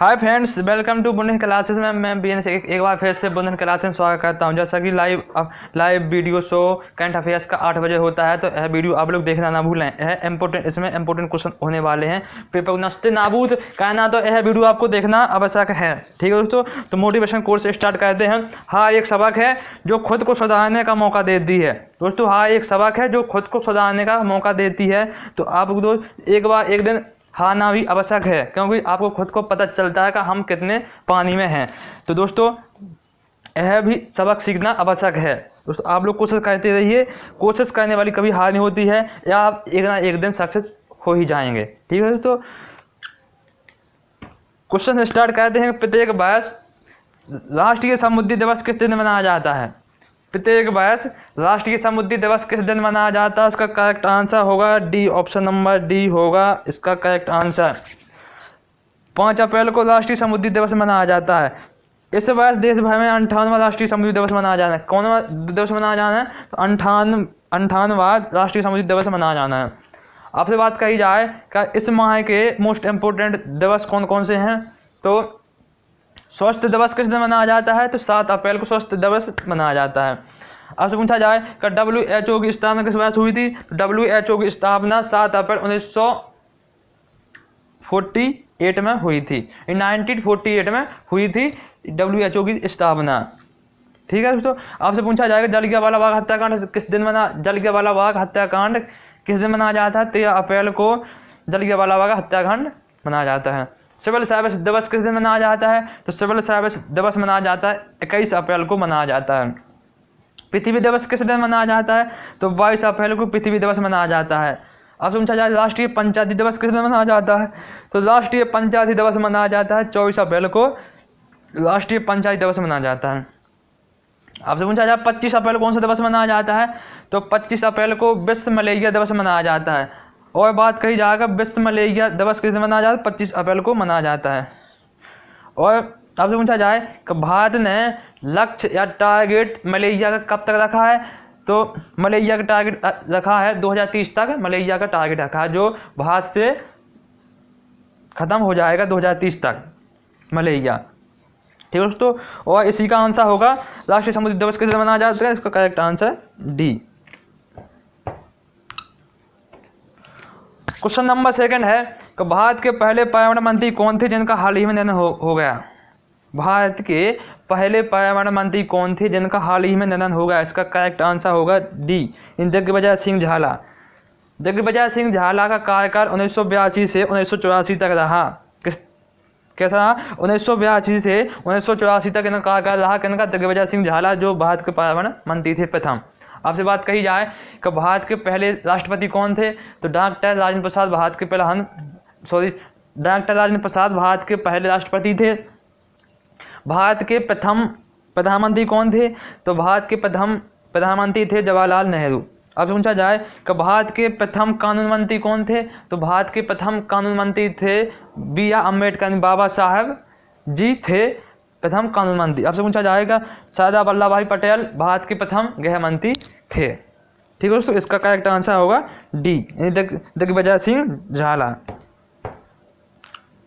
Hi friends, welcome to Bundan classes में मैं BN से एक बार फिर से बुंदन क्लासेस में स्वागत करता हूं। जैसा कि live video show current affairs का 8 बजे होता है, तो यह वीडियो आप लोग देखना ना भूलें। इसमें इंपॉर्टेंट क्वेश्चन होने वाले हैं, पेपर नस्ते नाबूद कहना, तो यह वीडियो आपको देखना आवश्यक है। ठीक है दोस्तों, तो मोटिवेशन कोर्स स्टार्ट करते हैं। हाँ, एक सबक है जो खुद को सुधारने का मौका देती है दोस्तों। हाँ, एक सबक है जो खुद को सुधारने का मौका देती है। तो आप दोस्त एक दिन हारना भी आवश्यक है, क्योंकि आपको खुद को पता चलता है कि हम कितने पानी में हैं। तो दोस्तों, यह भी सबक सीखना आवश्यक है। दोस्तों, आप लोग कोशिश करते रहिए। कोशिश करने वाली कभी हार नहीं होती है, या आप एक ना एक दिन सक्सेस हो ही जाएंगे। ठीक है दोस्तों, क्वेश्चन स्टार्ट करते हैं। प्रत्येक वर्ष राष्ट्रीय समुद्री दिवस किस दिन मनाया जाता है? प्रत्येक वर्ष राष्ट्रीय समुद्री दिवस किस दिन मनाया जाता है? इसका करेक्ट आंसर होगा डी, ऑप्शन नंबर डी होगा इसका करेक्ट आंसर। 5 अप्रैल को राष्ट्रीय समुद्री दिवस मनाया जाता है। इस वर्ष देश भर में 58वां राष्ट्रीय समुद्री दिवस मनाया जाना है। कौन दिवस मनाया जाना है? तो 58वां राष्ट्रीय समुद्री दिवस मनाया जाना है। आपसे बात कही जाए कि इस माह के मोस्ट इम्पोर्टेंट दिवस कौन कौन से हैं, तो स्वास्थ्य दिवस किस दिन मनाया जाता है? तो 7 अप्रैल को स्वास्थ्य दिवस मनाया जाता है। आपसे पूछा जाए कि WHO की स्थापना किस वर्ष हुई थी? तो WHO की स्थापना 7 अप्रैल 1948 में हुई थी। 1948 में हुई थी WHO की स्थापना। ठीक है दोस्तों, आपसे पूछा जाएगा जलियांवाला बाग हत्याकांड किस दिन जलियांवाला बाग हत्याकांड किस दिन मनाया जाता है? 13 अप्रैल को जलियांवाला बाग हत्याकांड मनाया जाता है। सिविल सर्विस दिवस किस दिन मनाया जाता है? तो सिविल सर्विस दिवस मनाया जाता है 21 अप्रैल को मनाया जाता है। पृथ्वी दिवस किस दिन मनाया जाता है? तो 22 अप्रैल को पृथ्वी दिवस मनाया जाता है। अब पूछा जाए राष्ट्रीय पंचायती दिवस किस दिन मनाया जाता है? तो राष्ट्रीय पंचायती दिवस मनाया जाता है 24 अप्रैल को राष्ट्रीय पंचायत दिवस मनाया जाता है। आपसे पूछा जाए 25 अप्रैल कौन सा दिवस मनाया जाता है? तो 25 अप्रैल को विश्व मलेरिया दिवस मनाया जाता है। और बात कही जाएगा विश्व मलेरिया दिवस किस दिन मनाया जाता है? 25 अप्रैल को मनाया जाता है। और आपसे पूछा जाए कि भारत ने लक्ष्य या टारगेट मलेरिया का कब तक रखा है? तो मलेरिया का टारगेट रखा है 2030 तक। मलेरिया का टारगेट रखा है जो भारत से खत्म हो जाएगा 2030 तक मलेरिया। ठीक है दोस्तों, और इसी का आंसर होगा राष्ट्रीय समुद्री दिवस किस दिन मनाया जाता है? इसका correct answer D. Question number 2 है कि भारत के पहले पर्यावरण मंत्री कौन थे जिनका हाल ही में निधन हो गया? भारत के पहले पर्यावरण मंत्री कौन थे जिनका हाल ही में निधन हो गया? इसका करेक्ट आंसर होगा डी, दिग्विजय सिंह झाला। दिग्विजय सिंह झाला का कार्यकाल 1982 से 1984 तक रहा। कैसा रहा? 1982 से 1984 तक इनका कार्यकाल रहा। किनका? दिग्विजय सिंह झाला, जो भारत के पर्यावरण मंत्री थे प्रथम। आपसे बात कही जाए कि भारत के पहले राष्ट्रपति कौन थे? तो डॉक्टर राजेंद्र प्रसाद भारत के पहले राष्ट्रपति थे। भारत के प्रथम प्रधानमंत्री कौन थे? तो भारत के प्रथम प्रधानमंत्री थे जवाहरलाल नेहरू। अब पूछा जाए कि भारत के प्रथम कानून मंत्री कौन थे? तो भारत के प्रथम कानून मंत्री थे B.R. अम्बेडकर, बाबा साहब जी थे प्रथम कानून मंत्री। आपसे पूछा जाएगा सरदार वल्लभ भाई पटेल भारत के प्रथम गृह मंत्री थे। ठीक है दोस्तों, इसका करेक्ट आंसर होगा डी, दिग्विजय सिंह झाला।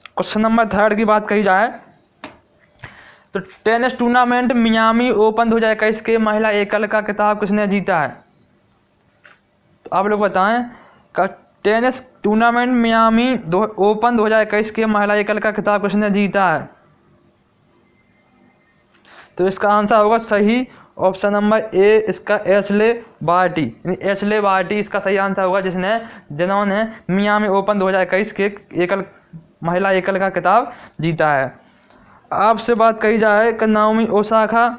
क्वेश्चन नंबर 3 की बात कही जाए तो टेनिस टूर्नामेंट मियामी ओपन 2021 के महिला एकल का खिताब किसने जीता है? तो आप लोग बताएं कि टेनिस टूर्नामेंट मियामी ओपन 2021 के महिला एकल का खिताब किसने जीता है? तो इसका आंसर होगा सही, ऑप्शन नंबर ए, इसका एशले बार्टी इसका सही आंसर होगा, जिन्होंने मियामी ओपन 2021 के महिला एकल का खिताब जीता है। आपसे बात कही जाए कि नाओमी ओसाका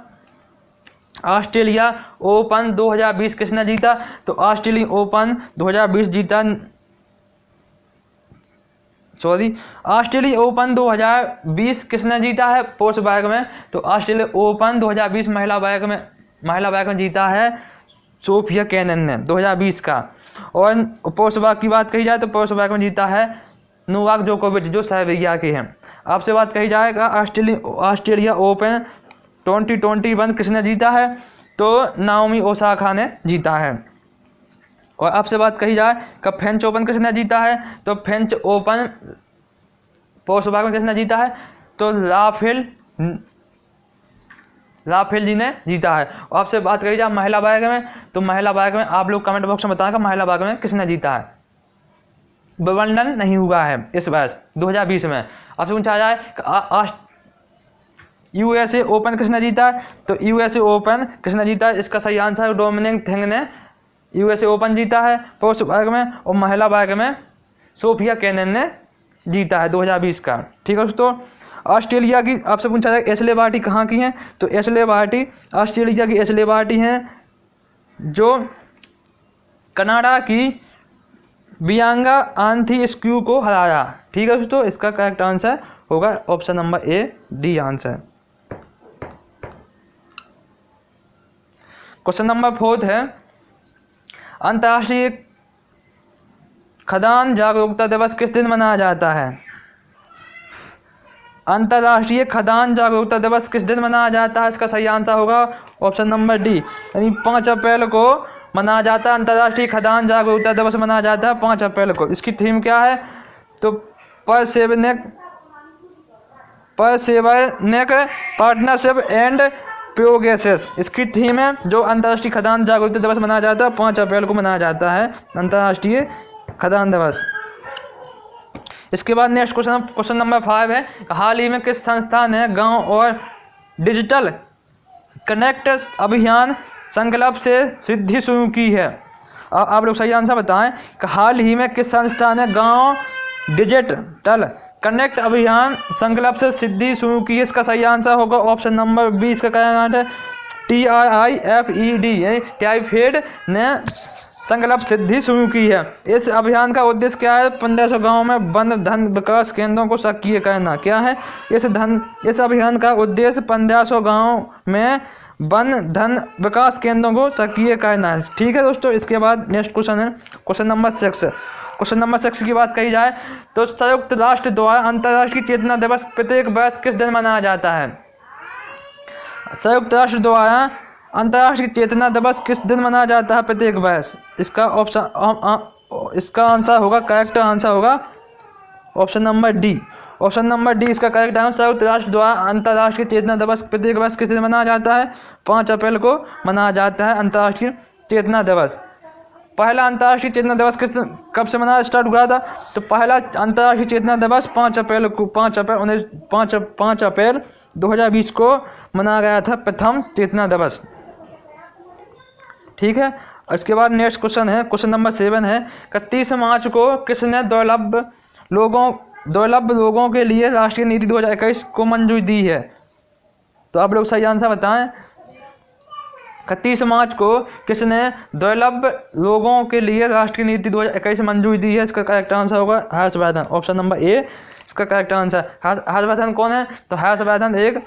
ऑस्ट्रेलिया ओपन 2020 किसने जीता? तो ऑस्ट्रेलिया ओपन 2020 जीता। ऑस्ट्रेलिया ओपन 2020 किसने जीता है? पुरुष वर्ग में। तो ऑस्ट्रेलिया ओपन 2020 महिला वर्ग में जीता है सोफिया केनिन ने 2020 का। और पुरुष वर्ग की बात कही जाए तो पुरुष वर्ग में जीता है नोवाक जोकोविच, जो सर्बिया के हैं। आपसे बात कही जाए ऑस्ट्रेलिया ओपन 2021 किसने जीता है? तो नाओमी ओसाका ने जीता है। और आपसे बात कही जाए कि फ्रेंच ओपन किसने जीता है, तो फ्रेंच ओपन पुरुष विभाग में किसने जीता है, तो राफेल जी ने जीता है। और आपसे बात करी जाए महिला वर्ग में, तो महिला वर्ग में आप लोग कमेंट बॉक्स में बताएंगे महिला वर्ग में किसने जीता है। विंबलडन नहीं हुआ है इस बार 2020 में। आपसे पूछा जाए यूएसए ओपन किसने जीता है, तो यूएसए ओपन किसने जीता है, इसका सही आंसर है डोमिनिक थिंग ने यूएसए ओपन जीता है पुरुष वर्ग में। और महिला वर्ग में सोफिया केनिन ने जीता है 2020 का। ठीक है दोस्तों। ऑस्ट्रेलिया की आपसे पूछा जाए एशले बार्टी कहाँ की हैं, तो एशले बार्टी ऑस्ट्रेलिया की एशले बार्टी हैं जो कनाडा की बियांगा आंथीस्क्यू को हराया। ठीक है दोस्तों, इसका करेक्ट आंसर होगा option number A D answer. Question number 4 है अंतर्राष्ट्रीय खदान जागरूकता दिवस किस दिन मनाया जाता है। अंतर्राष्ट्रीय खदान जागरूकता दिवस किस दिन मनाया जाता है, इसका सही आंसर होगा ऑप्शन नंबर डी, यानी 5 अप्रैल को मनाया जाता है। अंतर्राष्ट्रीय खदान जागरूकता दिवस मनाया जाता है 5 अप्रैल को। इसकी थीम क्या है, तो परसेवरनेक पार्टनरशिप एंड प्रोग्रेसेस इसकी थीम है। जो अंतर्राष्ट्रीय खदान जागरूकता दिवस मनाया जाता है 5 अप्रैल को मनाया जाता है अंतर्राष्ट्रीय खदान दिवस। इसके बाद नेक्स्ट क्वेश्चन नंबर 5 है हाल ही में किस संस्था ने गांव और डिजिटल कनेक्ट अभियान संकल्प से सिद्धि शुरू की है। आप लोग सही आंसर बताएं कि हाल ही में किस संस्था ने गांव डिजिटल कनेक्ट अभियान संकल्प से सिद्धि शुरू की है, इसका सही आंसर होगा ऑप्शन नंबर 20 का करेक्ट है TRIFED टाइफेड ने संकल्प सिद्धि शुरू की है। इस अभियान का उद्देश्य क्या है, 1500 गाँव में वन धन विकास केंद्रों को सक्रिय करना। क्या है इस अभियान का उद्देश्य 1500 गाँव में वन धन विकास केंद्रों को सक्रिय करना है। ठीक है दोस्तों। इसके बाद नेक्स्ट क्वेश्चन है क्वेश्चन नंबर 6। क्वेश्चन नंबर 6 की बात कही जाए तो संयुक्त राष्ट्र द्वारा अंतर्राष्ट्रीय चेतना दिवस प्रत्येक वर्ष किस दिन मनाया जाता है। संयुक्त राष्ट्र द्वारा अंतर्राष्ट्रीय चेतना दिवस किस दिन मनाया जाता है प्रत्येक वर्ष, इसका आंसर होगा करेक्ट आंसर होगा option number D. Option number D इसका करेक्ट आंसर। संयुक्त राष्ट्र द्वारा अंतर्राष्ट्रीय चेतना दिवस प्रत्येक वर्ष किस दिन मनाया जाता है, 5 अप्रैल को मनाया जाता है अंतर्राष्ट्रीय चेतना दिवस। पहला अंतर्राष्ट्रीय चेतना दिवस कब से मनाना स्टार्ट हुआ था, तो पहला अंतर्राष्ट्रीय चेतना दिवस 5 अप्रैल 2020 को मनाया गया था प्रथम चेतना दिवस। ठीक है। इसके बाद नेक्स्ट क्वेश्चन है क्वेश्चन नंबर 7 है 31 मार्च को किसने दुर्लभ लोगों के लिए राष्ट्रीय नीति 2021 को मंजूरी दी है। तो आप लोग सही आंसर बताएं 31 मार्च को किसने दुर्लभ लोगों के लिए राष्ट्रीय नीति 2021 मंजूरी दी है, इसका करेक्ट आंसर होगा हर्षवर्धन। ऑप्शन नंबर ए इसका करेक्ट आंसर। हर्षवर्धन कौन है, तो हर्षवर्धन एक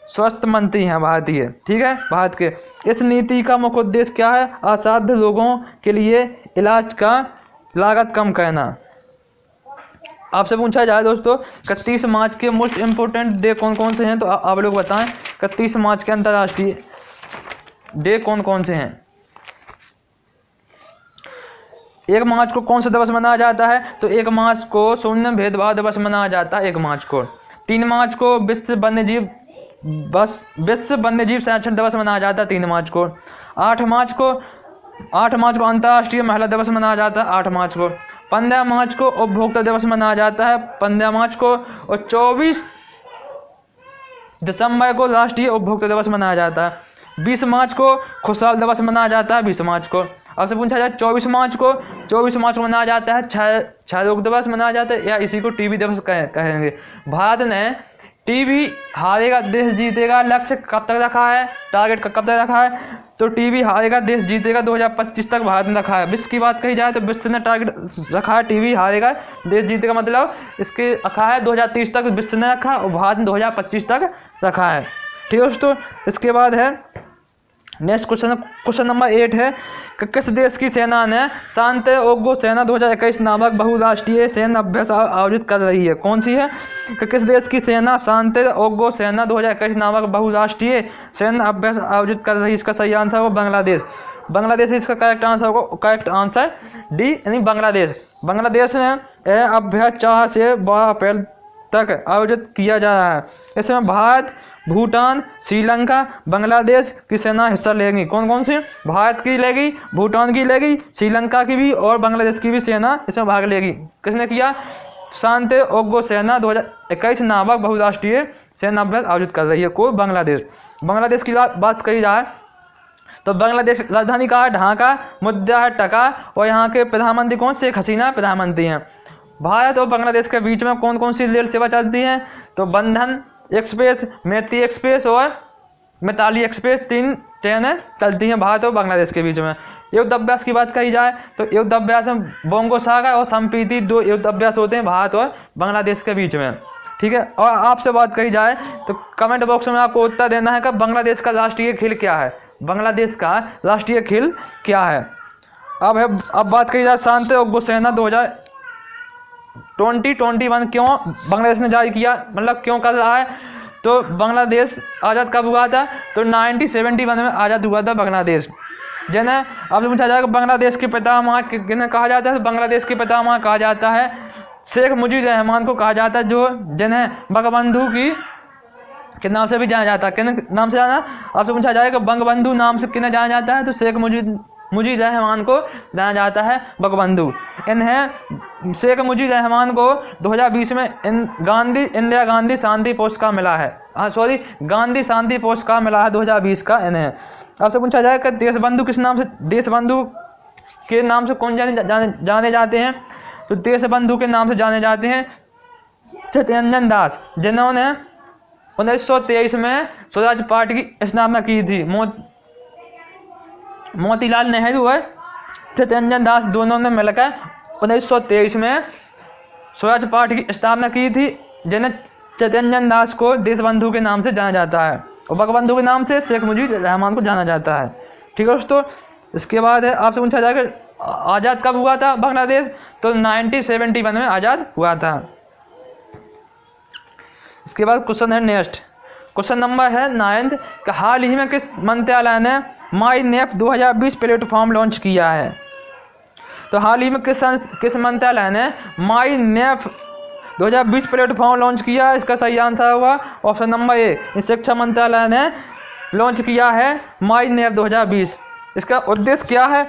स्वास्थ्य मंत्री हैं भारतीय। ठीक है, भारत के। इस नीति का मुख्य उद्देश्य क्या है, असाध्य लोगों के लिए इलाज का लागत कम करना। आपसे पूछा जाए दोस्तों 31 मार्च के मोस्ट इम्पोर्टेंट डे कौन कौन से हैं, तो आप लोग बताएं 31 मार्च के अंतर्राष्ट्रीय डे कौन कौन से हैं। 1 मार्च को कौन सा दिवस मनाया जाता है, तो 1 मार्च को शून्य भेदभाव दिवस मनाया जाता है 1 मार्च को। 3 मार्च को विश्व वन्यजीव संरक्षण दिवस मनाया जाता है 3 मार्च को। 8 मार्च को अंतर्राष्ट्रीय महिला दिवस मनाया जाता है 8 मार्च को। 15 मार्च को उपभोक्ता दिवस मनाया जाता है 15 मार्च को। और 24 दिसंबर को राष्ट्रीय उपभोक्ता दिवस मनाया जाता है। 20 मार्च को खुशहाल दिवस मनाया जाता है 20 मार्च को। आपसे पूछा जाए 24 मार्च को मनाया जाता है क्षय रोग दिवस मनाया जाता है, या इसी को टीबी दिवस कहेंगे। भारत ने टीबी हारेगा देश जीतेगा लक्ष्य कब तक रखा है, टारगेट कब तक रखा है, तो टीबी हारेगा देश जीतेगा 2025 तक भारत ने रखा है। विश्व की बात कही जाए तो विश्व ने टारगेट रखा है टीबी हारेगा देश जीतेगा, मतलब इसके रखा है 2030 तक विश्व ने रखा और भारत ने 2025 तक रखा है। ठीक है दोस्तों। इसके बाद है नेक्स्ट क्वेश्चन नंबर 8 है कि किस देश की सेना ने सांतियागो सेना 2021 नामक बहुराष्ट्रीय सैन्य अभ्यास आयोजित कर रही है। कौन सी है, कि किस देश की सेना सांतियागो सेना 2021 नामक बहुराष्ट्रीय सैन्य अभ्यास आयोजित कर रही है, इसका सही आंसर होगा बांग्लादेश इसका करेक्ट आंसर डी यानी बांग्लादेश ने यह अभ्यास 4 से 12 अप्रैल तक आयोजित किया जा रहा है। इसमें भारत, भूटान, श्रीलंका, बांग्लादेश की सेना हिस्सा लेगी। कौन कौन सी? भारत की लेगी, भूटान की लेगी, श्रीलंका की भी और बांग्लादेश की भी सेना इसमें भाग लेगी। किसने किया? शांति ओग्गो सेना 2021 नामक बहुराष्ट्रीय सेना अभ्यास आयोजित कर रही है। कोई? बांग्लादेश। बांग्लादेश की बात कही जाए तो बांग्लादेश राजधानी का है ढाका, मुद्दा है टका और यहाँ के प्रधानमंत्री कौन? शेख हसीना प्रधानमंत्री हैं। भारत और बांग्लादेश के बीच में कौन कौन सी रेल सेवा चलती है? तो बंधन एक्सप्रेस, मेती एक्सप्रेस और मिताली एक्सप्रेस, 3 ट्रेनें चलती हैं भारत और बांग्लादेश के बीच में। युद्धाभ्यास की बात कही जाए तो युद्धाभ्यास में बोंगो सागर और संप्रीति 2 युद्धाभ्यास होते हैं भारत और बांग्लादेश के बीच में। ठीक है। और आपसे बात कही जाए तो कमेंट बॉक्स में आपको उत्तर देना है कि बांग्लादेश का राष्ट्रीय खेल क्या है। बांग्लादेश का राष्ट्रीय खेल क्या है? अब बात कही जाए शांति ओग्गो सेना 2021 क्यों बांग्लादेश ने जारी किया, मतलब क्यों कर रहा है? तो बांग्लादेश आज़ाद कब हुआ था? तो 1971 में आज़ाद हुआ था बांग्लादेश। जिन्हें आपसे पूछा जाएगा बांग्लादेश के पितामह किन्हें कहा जाता है? तो बांग्लादेश के पितामह कहा जाता है शेख मुजीब रहमान को कहा जाता है, जो जिन्हें बंगबंधु के नाम से भी जाना जाता है। किन नाम से जाना? आपसे पूछा जाएगा बंगबंधु नाम से किन्हें जाना जाता है? तो शेख मुजीब रहमान को जाना जाता है बंगबंधु। इन्हें शेख मुजीब रहमान को 2020 में इंदिरा गांधी शांति पुरस्कार मिला है। गांधी शांति पुरस्कार मिला है 2020 का इन्हें। आपसे पूछा जाएगा देशबंधु किस नाम से? देशबंधु के नाम से कौन जाने जाते हैं? तो देशबंधु के नाम से जाने जाते हैं चित्तरंजन दास, जिन्होंने 1923 में स्वराज पार्टी की स्थापना की थी। मोतीलाल नेहरू और चित्तरंजन दास दोनों ने मिलकर 1923 में स्वराज पार्टी की स्थापना की थी, जिन्हें चित्तरंजन दास को देशबंधु के नाम से जाना जाता है और बंगबंधु के नाम से शेख मुजीब रहमान को जाना जाता है। ठीक है दोस्तों। इसके बाद है आपसे पूछा जाएगा आज़ाद कब हुआ था बांग्लादेश? तो 1971 में आज़ाद हुआ था। इसके बाद क्वेश्चन है नेक्स्ट, क्वेश्चन नंबर है 9th कि हाल ही में किस मंत्रालय ने माई नेप 2020 प्लेटफॉर्म लॉन्च किया है? तो हाल ही में किस मंत्रालय ने माई नेप 2020 प्लेटफॉर्म लॉन्च किया है? इसका सही आंसर होगा ऑप्शन नंबर ए, शिक्षा मंत्रालय ने लॉन्च किया है माई नेप 2020। इसका उद्देश्य क्या है?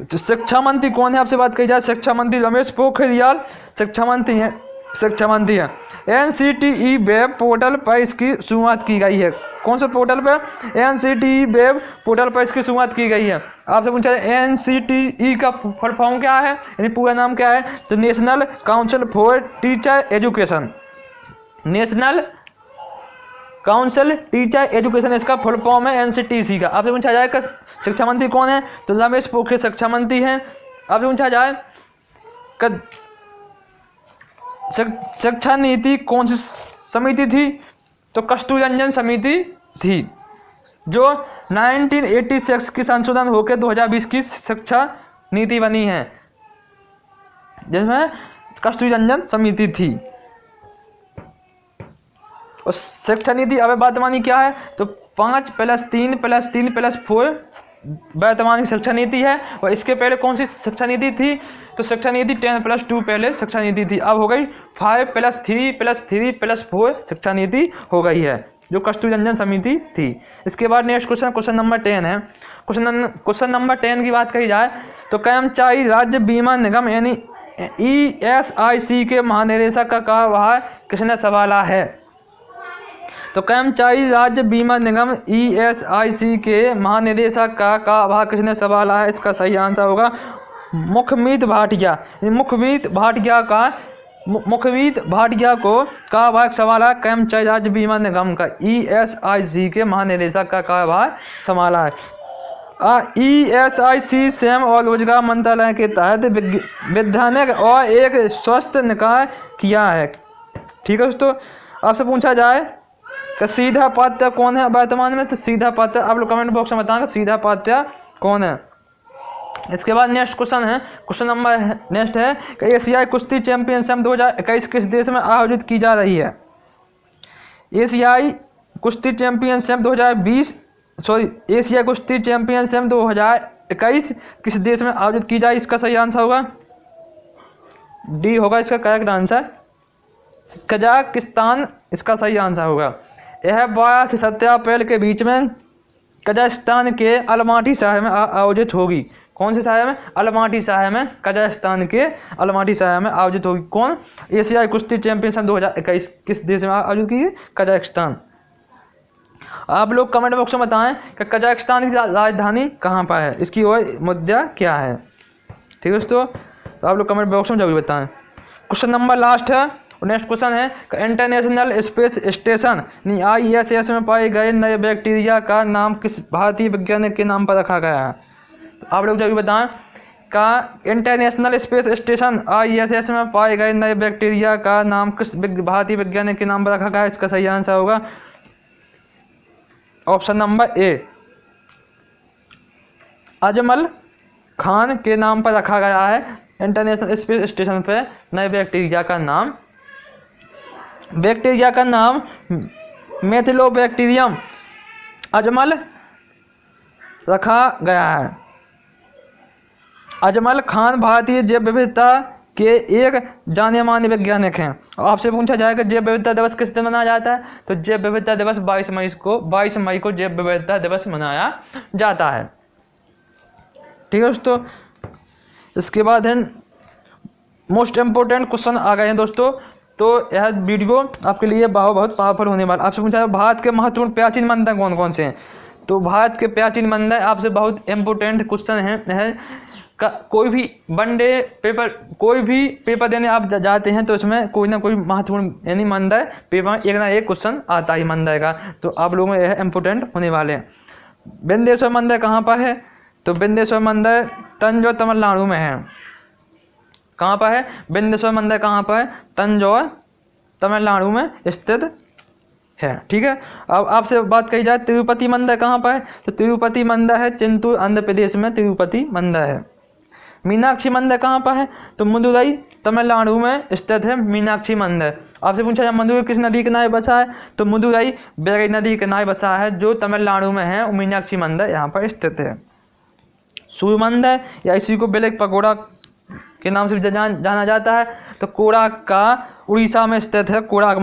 तो शिक्षा मंत्री कौन है? आपसे बात कही जाए शिक्षा मंत्री रमेश पोखरियाल शिक्षा मंत्री है। NCTE वेब पोर्टल पर इसकी शुरुआत की गई है। कौन से पोर्टल पर? NCTE वेब पोर्टल पर इसकी शुरुआत की गई है। आपसे पूछा जाए NCTE का फुल फॉर्म क्या है, यानी पूरा नाम क्या है? तो national council for teacher education. National council teacher education इसका फुल फॉर्म है NCTE का। आपसे पूछा जाए शिक्षा मंत्री कौन है? तो रमेश पोखरियाल शिक्षा मंत्री हैं। आपसे पूछा जाए शिक्षा नीति कौन सी समिति थी? तो कस्तूरी रंजन समिति थी, जो 1986 की संशोधन होकर 2020 की शिक्षा नीति बनी है, जिसमें कस्तूरी रंजन समिति थी। और शिक्षा नीति अब वर्तमानी क्या है? तो 5+3+3+4 वर्तमान की शिक्षा नीति है। और इसके पहले कौन सी शिक्षा नीति थी? तो शिक्षा नीति 10+2 पहले शिक्षा नीति थी, अब हो गई 5+3+3+4 शिक्षा नीति हो गई है, जो कस्तूरी रंजन समिति थी। इसके बाद नेक्स्ट क्वेश्चन नंबर 10 है। क्वेश्चन नंबर 10 की बात कही जाए तो कर्मचारी राज्य बीमा निगम यानी ESIC के महानिदेशक का कार्यभार किसने संभाला है? तो कर्मचारी राज्य बीमा निगम ESIC के महानिदेशक का कार्यभार किसने संभाला है? इसका सही आंसर होगा मुखमीत भाटिया। मुखमीत भाटिया को कार्यभार संभाला कर्मचारी राज्य बीमा निगम का ESIC के महानिदेशक का कार्यभार संभाला है। ESIC श्रम और रोजगार मंत्रालय के तहत वैधानिक और एक स्वस्थ निकाय किया है। ठीक है दोस्तों। आपसे पूछा जाए कि सीधा पात्या कौन है वर्तमान में? तो सीधा पात्या आप लोग कमेंट बॉक्स में बताएंगे सीधा पात्या कौन है। इसके बाद नेक्स्ट क्वेश्चन है, क्वेश्चन नंबर नेक्स्ट है कि एशियाई कुश्ती चैंपियनशिप 2021 किस देश में आयोजित की जा रही है? एशियाई कुश्ती चैंपियनशिप 2021 किस देश में आयोजित की जाए? इसका सही आंसर होगा डी होगा इसका करेक्ट आंसर। कजाकिस्तान इसका सही आंसर होगा। यह 12 से 17 अप्रैल के बीच में कजाकिस्तान के अलमाटी शहर में आयोजित होगी। कौन से शहर में? अलमाटी शहर में, कजाकिस्तान के अलमाटी शहर में आयोजित होगी। कौन? एशियाई कुश्ती चैंपियनशिप 2021 किस देश में आयोजित की? कजाकिस्तान। आप लोग कमेंट बॉक्स में बताएं कि कजाकिस्तान की राजधानी कहाँ पर है, इसकी और मुद्दा क्या है। ठीक है दोस्तों, तो आप लोग कमेंट बॉक्स में जरूर बताएं। क्वेश्चन नंबर लास्ट है, नेक्स्ट क्वेश्चन है इंटरनेशनल स्पेस स्टेशन ISS में पाए गए नए बैक्टीरिया का नाम किस भारतीय वैज्ञानिक के नाम पर रखा गया है। तो आप लोग जरूर बताएं का इंटरनेशनल स्पेस स्टेशन ISS में पाए गए नए बैक्टीरिया का नाम किस भारतीय वैज्ञानिक के नाम पर रखा गया है। इसका सही आंसर होगा option number A, Ajmal Khan के नाम पर रखा गया है। इंटरनेशनल स्पेस स्टेशन पर नए बैक्टीरिया का नाम मेथिलोबैक्टीरियम अजमल रखा गया है। अजमल खान भारतीय जैव विविधता के एक जाने माने वैज्ञानिक हैं। आपसे पूछा जाएगा जैव विविधता दिवस किस दिन मनाया जाता है, तो जैव विविधता दिवस 22 मई को जैव विविधता दिवस मनाया जाता है। ठीक है दोस्तों, इसके बाद है मोस्ट इम्पोर्टेंट क्वेश्चन आ गए हैं दोस्तों। तो यह वीडियो आपके लिए बहुत पावरफुल होने वाला। आपसे पूछा है भारत के महत्वपूर्ण प्राचीन मंदिर कौन कौन से हैं, तो भारत के प्राचीन मंदिर आपसे बहुत इम्पोर्टेंट क्वेश्चन है। कोई भी वनडे पेपर, कोई भी पेपर देने आप जाते हैं तो इसमें कोई ना कोई महत्वपूर्ण यानी मंदिर पेपर में एक ना एक क्वेश्चन आता ही मंदिर का, तो आप लोगों में यह इम्पोर्टेंट होने वाले हैं। बिंदेश्वर मंदिर कहाँ पर है, तो बिंदेश्वर मंदिर तंजौर तमिलनाडु में है। कहाँ पर है बिंदेश्वर मंदिर, कहाँ पर है? तंजौर तमिलनाडु में स्थित है। ठीक है, अब आपसे बात कही जाए तिरुपति मंदिर कहाँ पर है, तो तिरुपति मंदिर है चिंतूर आंध्र प्रदेश में तिरुपति मंदिर है। मीनाक्षी मंदिर कहाँ पर है, तो मदुरई तमिलनाडु में स्थित है मीनाक्षी मंदिर। आपसे पूछा जाए मदुरई किस नदी के किनारे बसा है, तो मदुरई बैगई नदी के किनारे बसा है जो तमिलनाडु में है। मीनाक्षी मंदिर यहाँ पर स्थित है। सूर्य मंदिर या इसी को बेलेक पगोड़ा के नाम से जाना जाता है, तो कोणार्क का उड़ीसा में स्थित है कोणार्क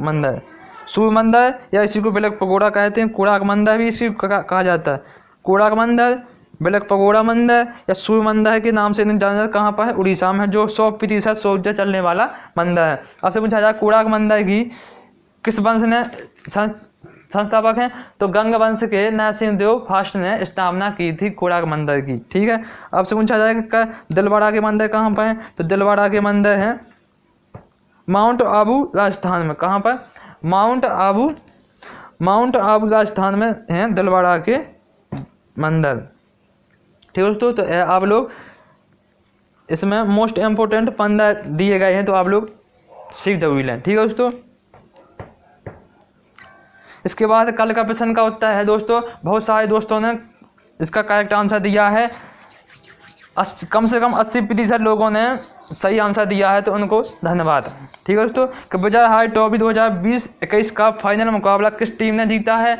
मंदिर। सूर्य मंदिर या इसी को बेलेक पगोड़ा कहते हैं, कोणार्क मंदिर भी इसी कहा जाता है। कोणार्क मंदिर, बेलेक पगोड़ा मंदिर या सूर्य मंदिर के नाम से जाना जाता है। कहाँ पर है? उड़ीसा में, जो 100% सौर चलने वाला मंदिर है। आपसे पूछा जाए कोणार्क मंदिर की किस वंश ने संस्थापक हैं, तो गंग वंश के नरसिंह देव फर्स्ट ने स्थापना की थी कोणार्क मंदिर की। ठीक है, आपसे पूछा जाएगा दिलवाड़ा के मंदिर कहाँ पर है, तो दिलवाड़ा के मंदिर है माउंट आबू राजस्थान में। कहाँ पर? माउंट आबू राजस्थान में है दिलवाड़ा के मंदिर। ठीक है दोस्तों, तो आप लोग इसमें मोस्ट इम्पोर्टेंट 15 दिए गए हैं, तो आप लोग सीख जरूर लें। ठीक है दोस्तों, इसके बाद कल का प्रश्न का उत्तर है दोस्तों, बहुत सारे दोस्तों ने इसका करेक्ट आंसर दिया है। कम से कम 80% लोगों ने सही आंसर दिया है, तो उनको धन्यवाद। ठीक है दोस्तों, कि विजय हराई ट्रॉफी 2020-21 का फाइनल मुकाबला किस टीम ने जीता है,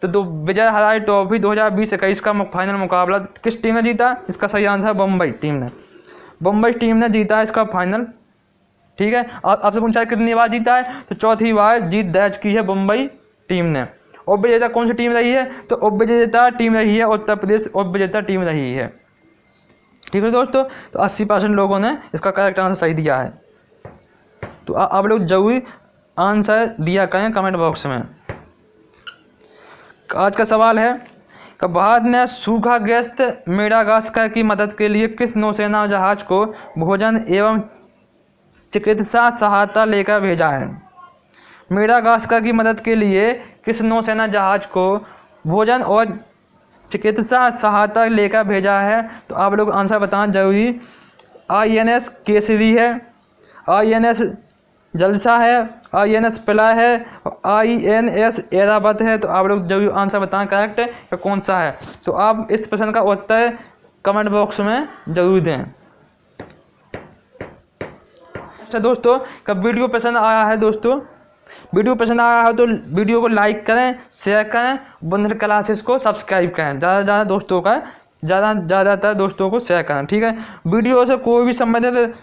तो विजय हराई ट्रॉफी 2020-21 का फाइनल मुकाबला किस टीम ने जीता? इसका सही आंसर मुंबई टीम ने जीता है इसका फाइनल। ठीक है, और आपसे पूछा है कितनी बार जीता है, तो चौथी बार जीत दर्ज की है मुंबई टीम ने। उप विजेता कौन सी टीम रही है, तो उप विजेता टीम रही है उत्तर प्रदेश उप विजेता टीम रही है। ठीक है दोस्तों, तो 80% लोगों ने इसका करेक्ट आंसर सही दिया है, तो आप लोग जरूर आंसर दिया करें कमेंट बॉक्स में। आज का सवाल है कि भारत ने सूखाग्रस्त मेडागास्कर की मदद के लिए किस नौसेना जहाज को भोजन एवं चिकित्सा सहायता लेकर भेजा है। मेडागास्कर की मदद के लिए किस नौसेना जहाज को भोजन और चिकित्सा सहायता लेकर भेजा है, तो आप लोग आंसर बताना जरूरी। INS केसरी है, INS जलसा है, INS पिला है, INS ऐरावत है, तो आप लोग जरूर आंसर बताना करेक्ट है कि कौन सा है। तो आप इस प्रश्न का उत्तर कमेंट बॉक्स में जरूर दें। अच्छा दोस्तों, कब वीडियो पसंद आया है दोस्तों, वीडियो पसंद आया है तो वीडियो को लाइक करें, शेयर करें, बुंदेल क्लासेस को सब्सक्राइब करें, ज़्यादातर दोस्तों को शेयर करें। ठीक है, वीडियो से कोई भी संबंधित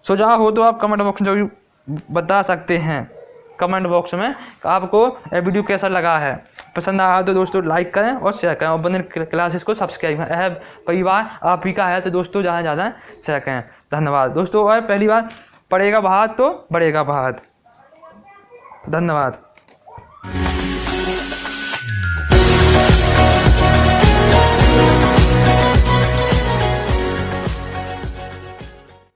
सुझाव हो तो आप कमेंट बॉक्स में जरूर बता सकते हैं कमेंट बॉक्स में आपको ये वीडियो कैसा लगा है। पसंद आया तो दोस्तों लाइक करें और शेयर करें और बंधन क्लासेस को सब्सक्राइब करें। यह परिवार आप ही का है तो दोस्तों ज़्यादा से ज़्यादा शेयर करें। धन्यवाद दोस्तों। और पहली बार पड़ेगा भारत तो बढ़ेगा भारत। धन्यवाद।